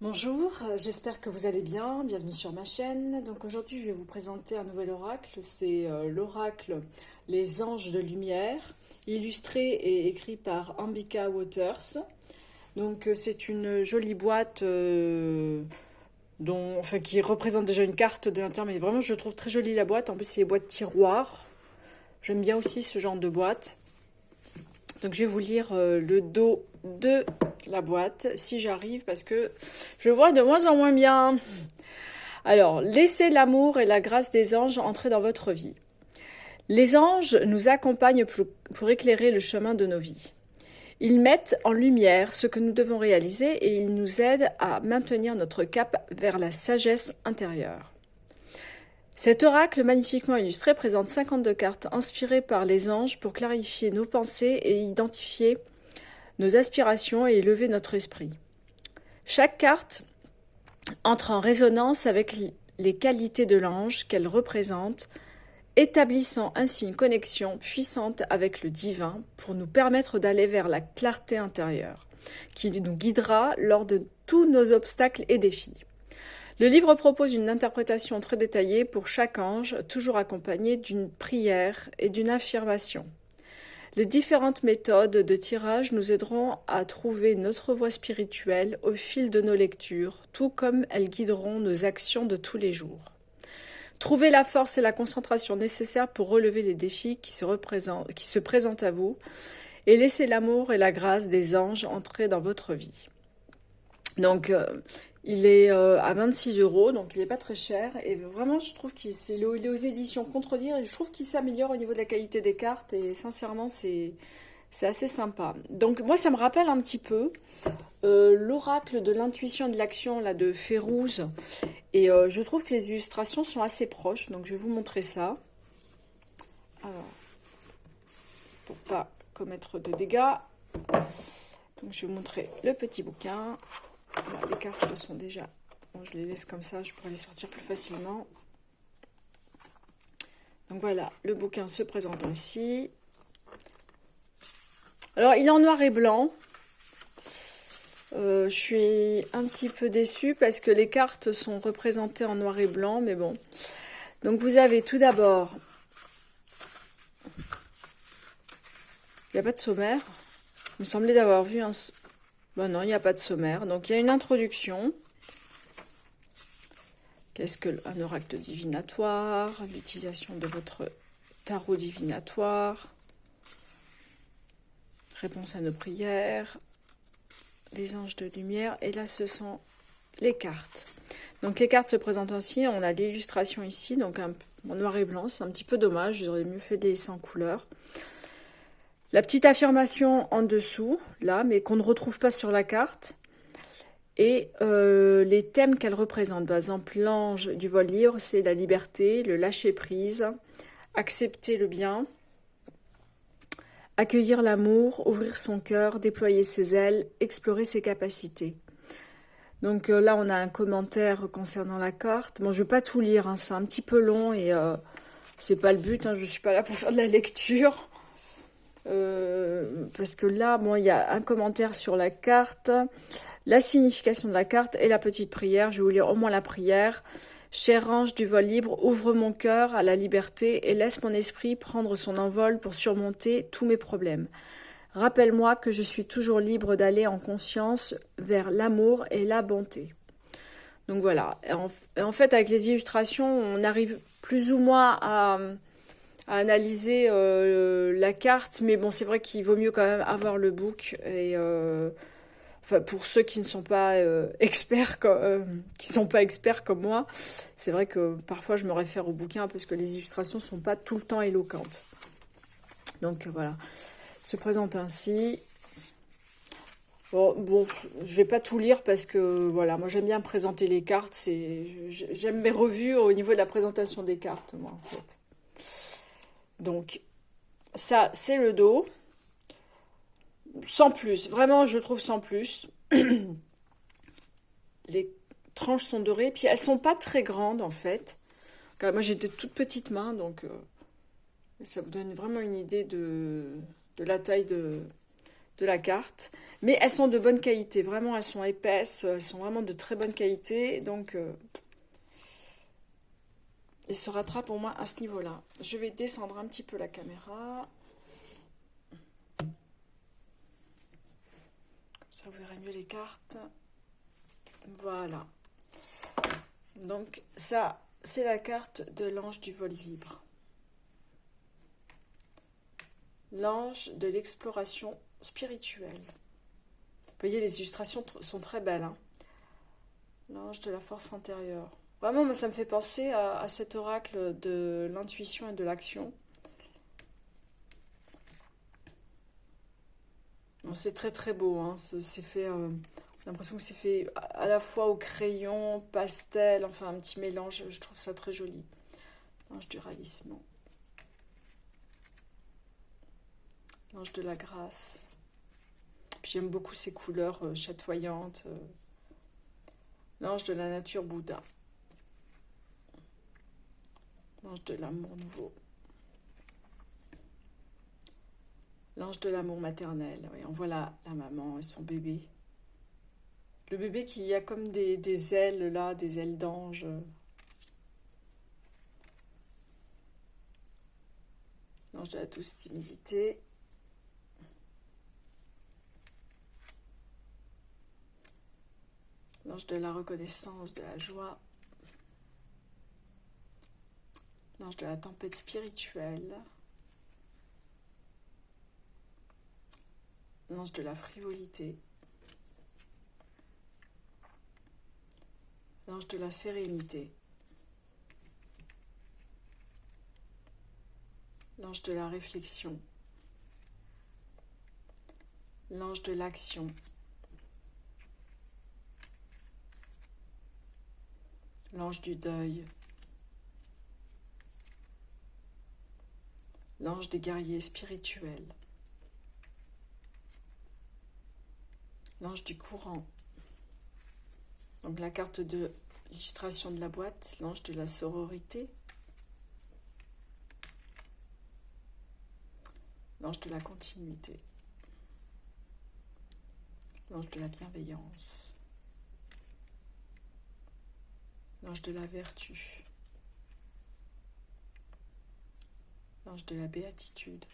Bonjour, j'espère que vous allez bien. Bienvenue sur ma chaîne. Donc aujourd'hui, je vais vous présenter un nouvel oracle. C'est l'oracle Les Anges de Lumière, illustré et écrit par Ambika Waters. Donc c'est une jolie boîte qui représente déjà une carte de l'intérieur, mais vraiment je trouve très jolie la boîte. En plus, c'est les boîtes tiroirs. J'aime bien aussi ce genre de boîte. Donc je vais vous lire le dos de la boîte, si j'arrive, parce que je vois de moins en moins bien. Alors, laissez l'amour et la grâce des anges entrer dans votre vie. Les anges nous accompagnent pour éclairer le chemin de nos vies. Ils mettent en lumière ce que nous devons réaliser et ils nous aident à maintenir notre cap vers la sagesse intérieure. Cet oracle magnifiquement illustré présente 52 cartes inspirées par les anges pour clarifier nos pensées et identifier nos aspirations et élever notre esprit. Chaque carte entre en résonance avec les qualités de l'ange qu'elle représente, établissant ainsi une connexion puissante avec le divin pour nous permettre d'aller vers la clarté intérieure, qui nous guidera lors de tous nos obstacles et défis. Le livre propose une interprétation très détaillée pour chaque ange, toujours accompagnée d'une prière et d'une affirmation. Les différentes méthodes de tirage nous aideront à trouver notre voie spirituelle au fil de nos lectures, tout comme elles guideront nos actions de tous les jours. Trouvez la force et la concentration nécessaires pour relever les défis qui se présentent à vous et laissez l'amour et la grâce des anges entrer dans votre vie. Donc, il est à 26 euros, donc il n'est pas très cher. Et vraiment, je trouve qu'il est aux éditions Contredire. Et je trouve qu'il s'améliore au niveau de la qualité des cartes. Et sincèrement, c'est assez sympa. Donc, moi, ça me rappelle un petit peu l'oracle de l'intuition et de l'action là, de Férouz. Et je trouve que les illustrations sont assez proches. Donc, je vais vous montrer ça. Alors, pour pas commettre de dégâts. Donc, je vais vous montrer le petit bouquin. Voilà, les cartes sont déjà... Bon, je les laisse comme ça, je pourrais les sortir plus facilement. Donc voilà, le bouquin se présente ainsi. Alors, il est en noir et blanc. Je suis un petit peu déçue parce que les cartes sont représentées en noir et blanc, mais bon. Donc vous avez tout d'abord... Il n'y a pas de sommaire. Il me semblait d'avoir vu un... Bon non, il n'y a pas de sommaire. Donc il y a une introduction. Qu'est-ce qu'un oracle divinatoire? L'utilisation de votre tarot divinatoire. Réponse à nos prières. Les anges de lumière. Et là, ce sont les cartes. Donc les cartes se présentent ainsi. On a l'illustration ici, donc en noir et blanc. C'est un petit peu dommage. J'aurais mieux fait de les laisser en couleur. La petite affirmation en dessous, là, mais qu'on ne retrouve pas sur la carte. Et les thèmes qu'elle représente. Par exemple, l'ange du vol libre, c'est la liberté, le lâcher-prise, accepter le bien, accueillir l'amour, ouvrir son cœur, déployer ses ailes, explorer ses capacités. Donc là, on a un commentaire concernant la carte. Bon, je ne vais pas tout lire, hein, c'est un petit peu long et c'est pas le but, hein, je ne suis pas là pour faire de la lecture. Parce que là, bon, il y a un commentaire sur la carte, la signification de la carte et la petite prière. Je vais vous lire au moins la prière. Cher ange du vol libre, ouvre mon cœur à la liberté et laisse mon esprit prendre son envol pour surmonter tous mes problèmes. Rappelle-moi que je suis toujours libre d'aller en conscience vers l'amour et la bonté. Donc voilà. En fait, avec les illustrations, on arrive plus ou moins à analyser la carte, mais bon, c'est vrai qu'il vaut mieux quand même avoir le book et enfin pour ceux qui ne sont pas experts qui sont pas experts comme moi, c'est vrai que parfois je me réfère au bouquin parce que les illustrations sont pas tout le temps éloquentes. Donc voilà, se présente ainsi. Bon, je vais pas tout lire parce que voilà, moi j'aime bien présenter les cartes, j'aime mes revues au niveau de la présentation des cartes, moi en fait. Donc, ça, c'est le dos. Sans plus. Vraiment, je trouve sans plus. Les tranches sont dorées. Puis, elles sont pas très grandes, en fait. Moi, j'ai de toutes petites mains, donc ça vous donne vraiment une idée de la taille de la carte. Mais elles sont de bonne qualité, vraiment, elles sont épaisses, elles sont vraiment de très bonne qualité. Donc, il se rattrape au moins à ce niveau-là. Je vais descendre un petit peu la caméra. Comme ça, vous verrez mieux les cartes. Voilà. Donc, ça, c'est la carte de l'ange du vol libre. L'ange de l'exploration spirituelle. Vous voyez, les illustrations sont très belles. Hein. L'ange de la force intérieure. Vraiment, moi, ça me fait penser à cet oracle de l'intuition et de l'action. C'est très très beau. Hein. C'est fait, j'ai l'impression que c'est fait à la fois au crayon, pastel, enfin un petit mélange. Je trouve ça très joli. L'ange du ravissement. L'ange de la grâce. J'aime beaucoup ces couleurs chatoyantes. L'ange de la nature Bouddha. L'ange de l'amour nouveau. L'ange de l'amour maternel. Oui, on voit la maman et son bébé. Le bébé qui a comme des ailes là, des ailes d'ange. L'ange de la douce timidité. L'ange de la reconnaissance, de la joie. L'ange de la tempête spirituelle. L'ange de la frivolité. L'ange de la sérénité. L'ange de la réflexion. L'ange de l'action. L'ange du deuil. L'ange des guerriers spirituels. L'ange du courant. Donc la carte de l'illustration de la boîte, l'ange de la sororité. L'ange de la continuité. L'ange de la bienveillance. L'ange de la vertu. L'ange de la béatitude.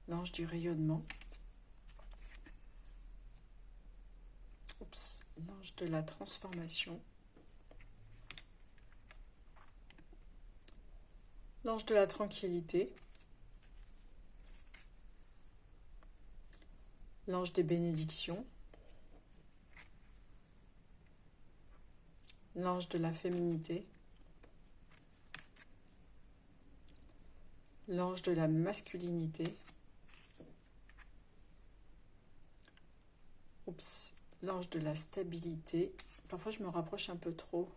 L'ange du rayonnement. L'ange de la transformation. L'ange de la tranquillité. L'ange des bénédictions. L'ange de la féminité. L'ange de la masculinité. L'ange de la stabilité. Parfois je me rapproche un peu trop.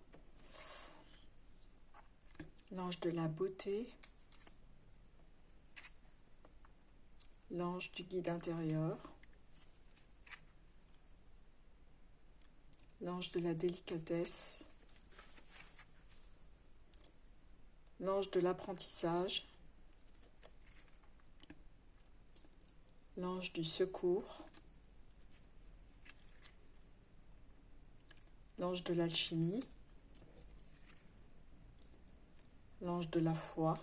L'ange de la beauté. L'ange du guide intérieur. L'ange de la délicatesse. L'ange de l'apprentissage. L'ange du secours. L'ange de l'alchimie. L'ange de la foi.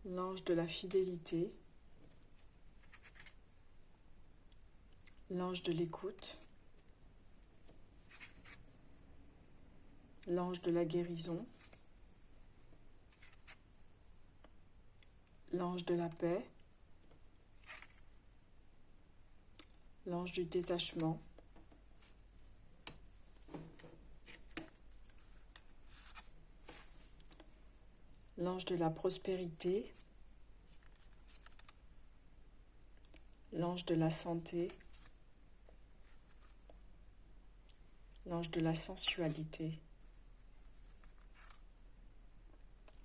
L'ange de la fidélité. L'ange de l'écoute. L'ange de la guérison. L'ange de la paix. L'ange du détachement. L'ange de la prospérité. L'ange de la santé. L'ange de la sensualité.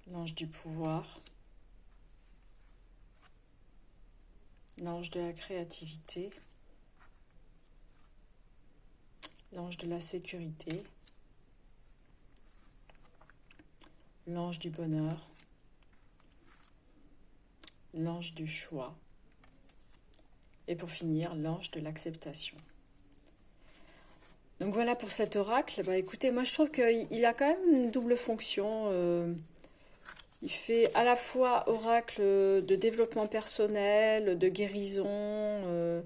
L'ange du pouvoir. L'ange de la créativité. L'ange de la sécurité. L'ange du bonheur. l'ange du choix. Et pour finir, l'ange de l'acceptation. Donc voilà pour cet oracle. Bah, écoutez, moi je trouve qu'il a quand même une double fonction. Il fait à la fois oracle de développement personnel, de guérison,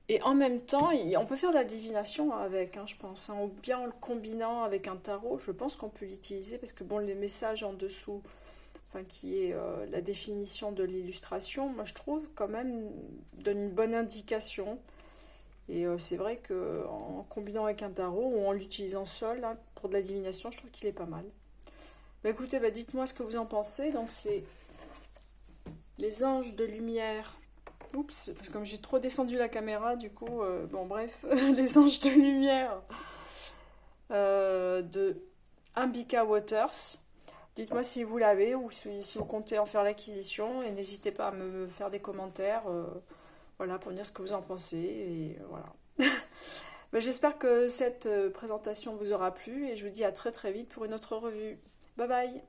et en même temps, on peut faire de la divination avec, hein, je pense, hein, ou bien en le combinant avec un tarot, je pense qu'on peut l'utiliser parce que bon, les messages en dessous, enfin qui est la définition de l'illustration, moi je trouve quand même donne une bonne indication. Et c'est vrai que en combinant avec un tarot ou en l'utilisant seul hein, pour de la divination, je trouve qu'il est pas mal. Bah écoutez, bah dites-moi ce que vous en pensez. Donc c'est les anges de lumière. Oups, parce que comme j'ai trop descendu la caméra, du coup, bon bref, les anges de lumière de Ambika Waters. Dites-moi si vous l'avez ou si vous comptez en faire l'acquisition et n'hésitez pas à me faire des commentaires, voilà, pour dire ce que vous en pensez et voilà. Ben, j'espère que cette présentation vous aura plu et je vous dis à très très vite pour une autre revue. Bye bye!